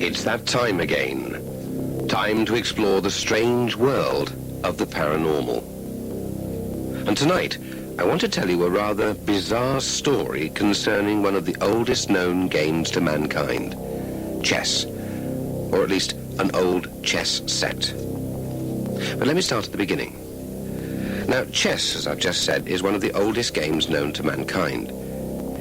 It's that time again. Time to explore the strange world of the paranormal. And tonight, I want to tell you a rather bizarre story concerning one of the oldest known games to mankind, chess, or at least an old chess set. But let me start at the beginning. Now, chess, as I've just said, is one of the oldest games known to mankind.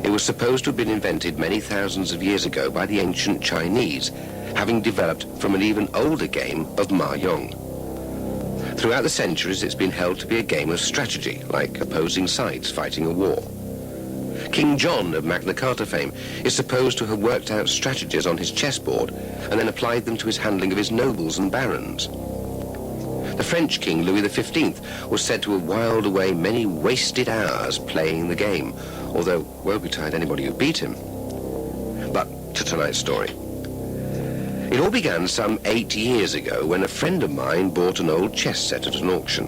It was supposed to have been invented many thousands of years ago by the ancient Chinese, having developed from an even older game of mahjong. Throughout the centuries, it's been held to be a game of strategy, like opposing sides fighting a war. King John of Magna Carta fame is supposed to have worked out strategies on his chessboard and then applied them to his handling of his nobles and barons. The French King Louis XV was said to have whiled away many wasted hours playing the game, although woe betide anybody who beat him. But to tonight's story. It all began some 8 years ago when a friend of mine bought an old chess set at an auction.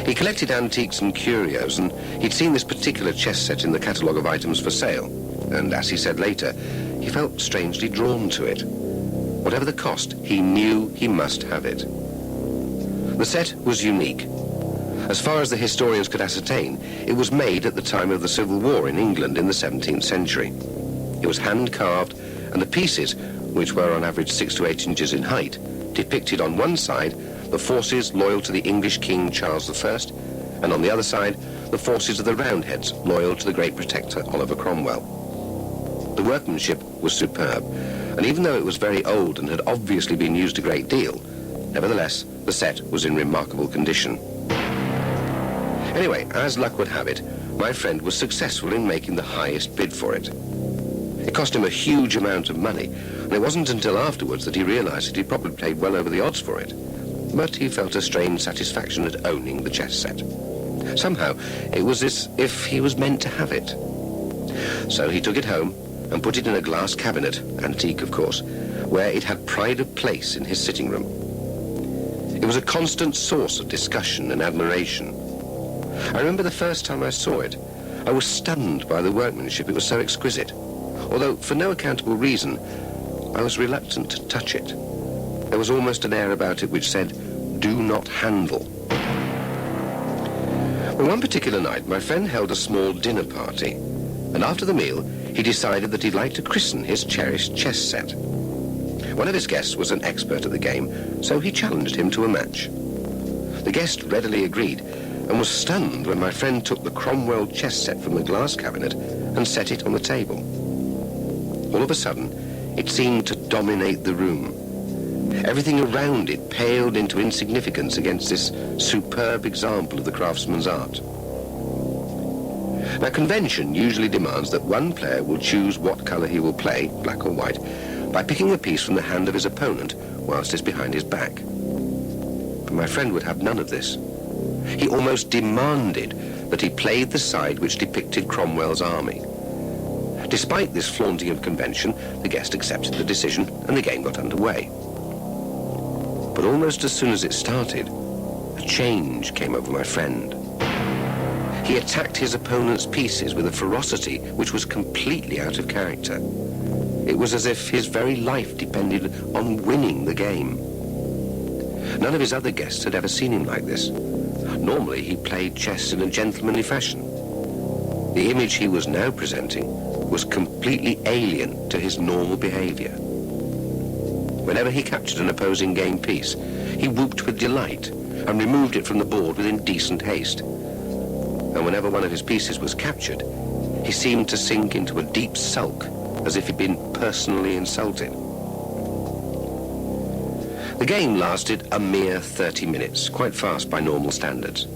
He collected antiques and curios, and he'd seen this particular chess set in the catalogue of items for sale, and as he said later, he felt strangely drawn to it. Whatever the cost, he knew he must have it. The set was unique. As far as the historians could ascertain, it was made at the time of the Civil War in England in the 17th century. It was hand-carved, and the pieces, which were on average 6 to 8 inches in height, depicted on one side the forces loyal to the English King Charles I, and on the other side the forces of the Roundheads loyal to the great protector Oliver Cromwell. The workmanship was superb, and even though it was very old and had obviously been used a great deal, nevertheless the set was in remarkable condition. Anyway, as luck would have it, my friend was successful in making the highest bid for it. It cost him a huge amount of money, and it wasn't until afterwards that he realized that he'd probably paid well over the odds for it. But he felt a strange satisfaction at owning the chess set. Somehow, it was as if he was meant to have it. So he took it home and put it in a glass cabinet, antique of course, where it had pride of place in his sitting room. It was a constant source of discussion and admiration. I remember the first time I saw it, I was stunned by the workmanship. It was so exquisite. Although, for no accountable reason, I was reluctant to touch it. There was almost an air about it which said, "Do not handle." Well, one particular night, my friend held a small dinner party, and after the meal, he decided that he'd like to christen his cherished chess set. One of his guests was an expert at the game, so he challenged him to a match. The guest readily agreed, and was stunned when my friend took the Cromwell chess set from the glass cabinet and set it on the table. All of a sudden, it seemed to dominate the room. Everything around it paled into insignificance against this superb example of the craftsman's art. Now, convention usually demands that one player will choose what color he will play, black or white, by picking a piece from the hand of his opponent whilst it's behind his back. But my friend would have none of this. He almost demanded that he played the side which depicted Cromwell's army. Despite this flaunting of convention, the guest accepted the decision and the game got underway. But almost as soon as it started, a change came over my friend. He attacked his opponent's pieces with a ferocity which was completely out of character. It was as if his very life depended on winning the game. None of his other guests had ever seen him like this. Normally, he played chess in a gentlemanly fashion. The image he was now presenting was completely alien to his normal behavior. Whenever he captured an opposing game piece, he whooped with delight and removed it from the board with indecent haste. And whenever one of his pieces was captured, he seemed to sink into a deep sulk, as if he'd been personally insulted. The game lasted a mere 30 minutes, quite fast by normal standards.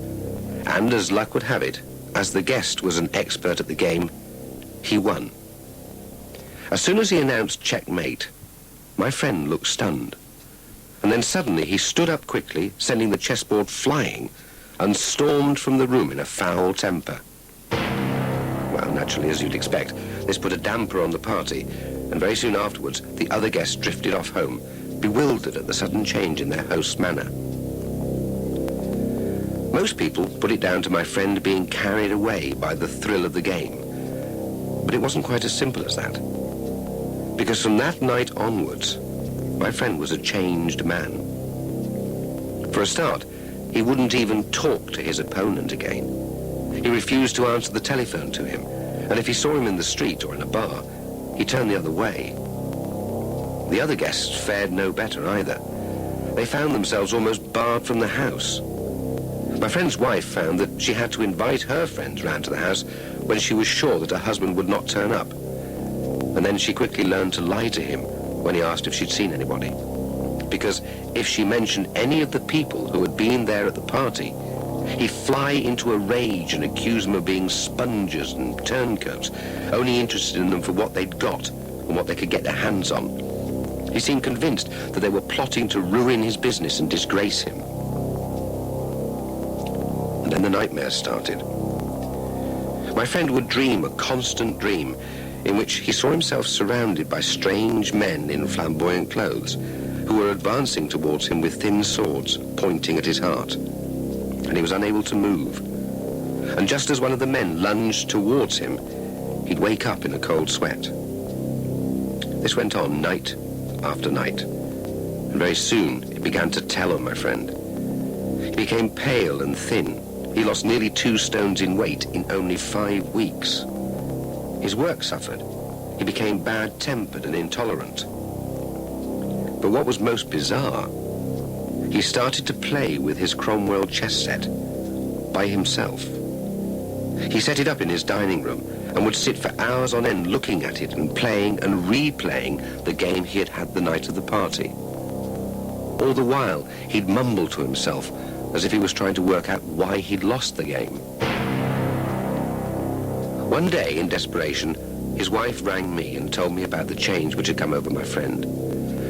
And as luck would have it, as the guest was an expert at the game, he won. As soon as he announced checkmate, my friend looked stunned. And then suddenly he stood up quickly, sending the chessboard flying, and stormed from the room in a foul temper. Well, naturally, as you'd expect, this put a damper on the party, and very soon afterwards, the other guests drifted off home, bewildered at the sudden change in their host's manner. Most people put it down to my friend being carried away by the thrill of the game. But it wasn't quite as simple as that. Because from that night onwards, my friend was a changed man. For a start, he wouldn't even talk to his opponent again. He refused to answer the telephone to him, and if he saw him in the street or in a bar, he turned the other way. The other guests fared no better either. They found themselves almost barred from the house. My friend's wife found that she had to invite her friends round to the house when she was sure that her husband would not turn up. And then she quickly learned to lie to him when he asked if she'd seen anybody. Because if she mentioned any of the people who had been there at the party, he'd fly into a rage and accuse them of being sponges and turncoats, only interested in them for what they'd got and what they could get their hands on. He seemed convinced that they were plotting to ruin his business and disgrace him. And then the nightmares started. My friend would dream a constant dream in which he saw himself surrounded by strange men in flamboyant clothes who were advancing towards him with thin swords pointing at his heart. And he was unable to move. And just as one of the men lunged towards him, he'd wake up in a cold sweat. This went on night after night, and very soon it began to tell on my friend. He became pale and thin. He lost nearly 2 stones in weight in only 5 weeks. His work suffered. He became bad-tempered and intolerant. But what was most bizarre, he started to play with his Cromwell chess set by himself. He set it up in his dining room and would sit for hours on end looking at it and playing and replaying the game he had had the night of the party. All the while, he'd mumble to himself as if he was trying to work out why he'd lost the game. One day, in desperation, his wife rang me and told me about the change which had come over my friend.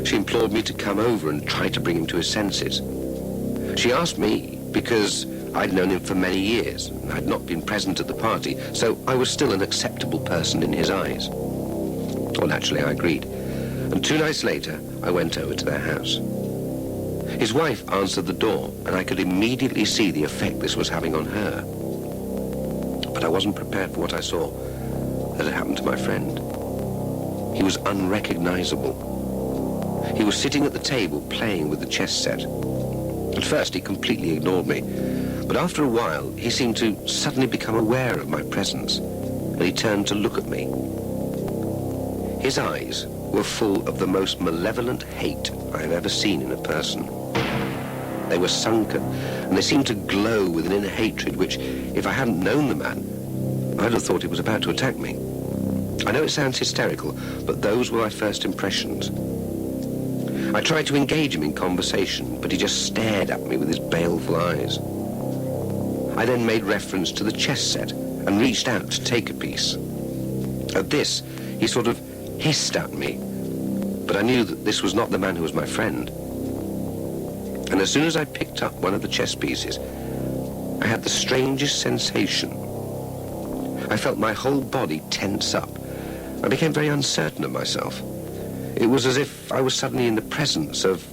She implored me to come over and try to bring him to his senses. She asked me because I'd known him for many years and I'd not been present at the party, so I was still an acceptable person in his eyes. Well, naturally, I agreed. And 2 nights later, I went over to their house. His wife answered the door, and I could immediately see the effect this was having on her. But I wasn't prepared for what I saw that had happened to my friend. He was unrecognizable. He was sitting at the table playing with the chess set. At first, he completely ignored me, but after a while, he seemed to suddenly become aware of my presence, and he turned to look at me. His eyes were full of the most malevolent hate I have ever seen in a person. They were sunken, and they seemed to glow with an inner hatred which, if I hadn't known the man, I'd have thought he was about to attack me. I know it sounds hysterical, but those were my first impressions. I tried to engage him in conversation, but he just stared at me with his baleful eyes. I then made reference to the chess set and reached out to take a piece. At this, he sort of hissed at me, but I knew that this was not the man who was my friend. And as soon as I picked up one of the chess pieces, I had the strangest sensation. I felt my whole body tense up. I became very uncertain of myself. It was as if I was suddenly in the presence of,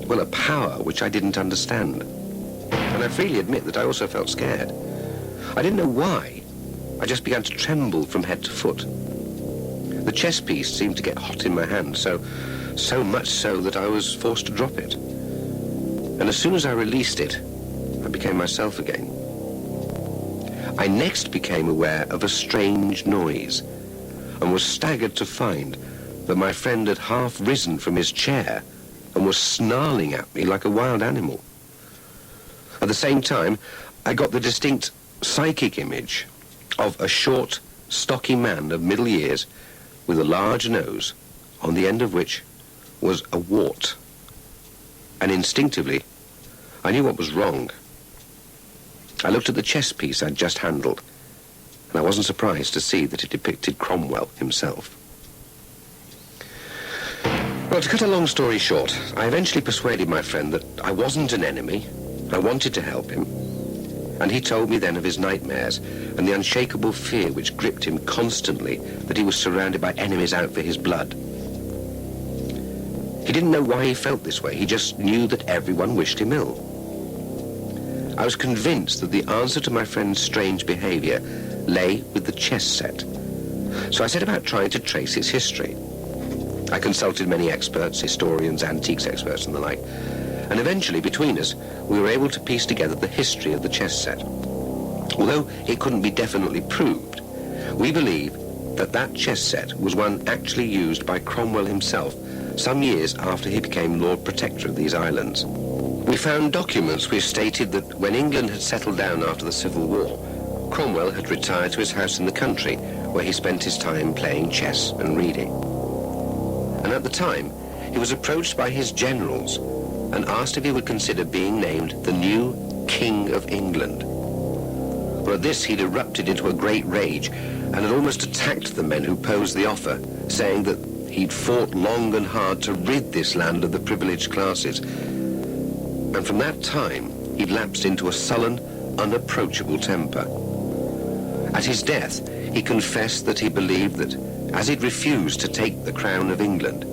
well, a power which I didn't understand. And I freely admit that I also felt scared. I didn't know why. I just began to tremble from head to foot. The chess piece seemed to get hot in my hand, so much so that I was forced to drop it. And as soon as I released it, I became myself again. I next became aware of a strange noise and was staggered to find that my friend had half risen from his chair and was snarling at me like a wild animal. At the same time, I got the distinct psychic image of a short, stocky man of middle years with a large nose, on the end of which was a wart. And instinctively, I knew what was wrong. I looked at the chess piece I'd just handled, and I wasn't surprised to see that it depicted Cromwell himself. Well, to cut a long story short, I eventually persuaded my friend that I wasn't an enemy. I wanted to help him. And he told me then of his nightmares and the unshakable fear which gripped him constantly that he was surrounded by enemies out for his blood. He didn't know why he felt this way. He just knew that everyone wished him ill. I was convinced that the answer to my friend's strange behavior lay with the chess set. So I set about trying to trace its history. I consulted many experts, historians, antiques experts and the like, and eventually between us we were able to piece together the history of the chess set. Although it couldn't be definitely proved, we believe that that chess set was one actually used by Cromwell himself some years after he became Lord Protector of these islands. We found documents which stated that when England had settled down after the Civil War, Cromwell had retired to his house in the country where he spent his time playing chess and reading. And at the time, he was approached by his generals and asked if he would consider being named the new King of England. Well, at this he'd erupted into a great rage and had almost attacked the men who posed the offer, saying that he'd fought long and hard to rid this land of the privileged classes. And from that time, he'd lapsed into a sullen, unapproachable temper. At his death, he confessed that he believed that, as he'd refused to take the crown of England,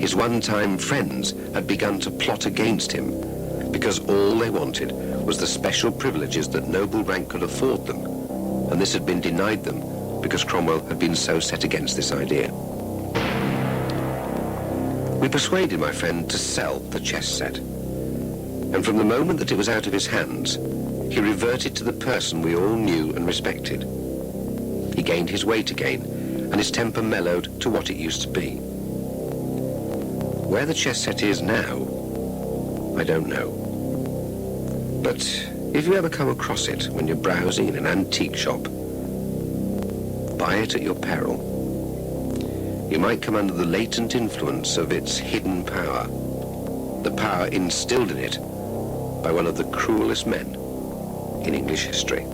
his one-time friends had begun to plot against him, because all they wanted was the special privileges that noble rank could afford them, and this had been denied them because Cromwell had been so set against this idea. We persuaded my friend to sell the chess set, and from the moment that it was out of his hands, he reverted to the person we all knew and respected. He gained his weight again, and his temper mellowed to what it used to be. Where the chess set is now, I don't know. But if you ever come across it when you're browsing in an antique shop, buy it at your peril. You might come under the latent influence of its hidden power, the power instilled in it by one of the cruelest men in English history.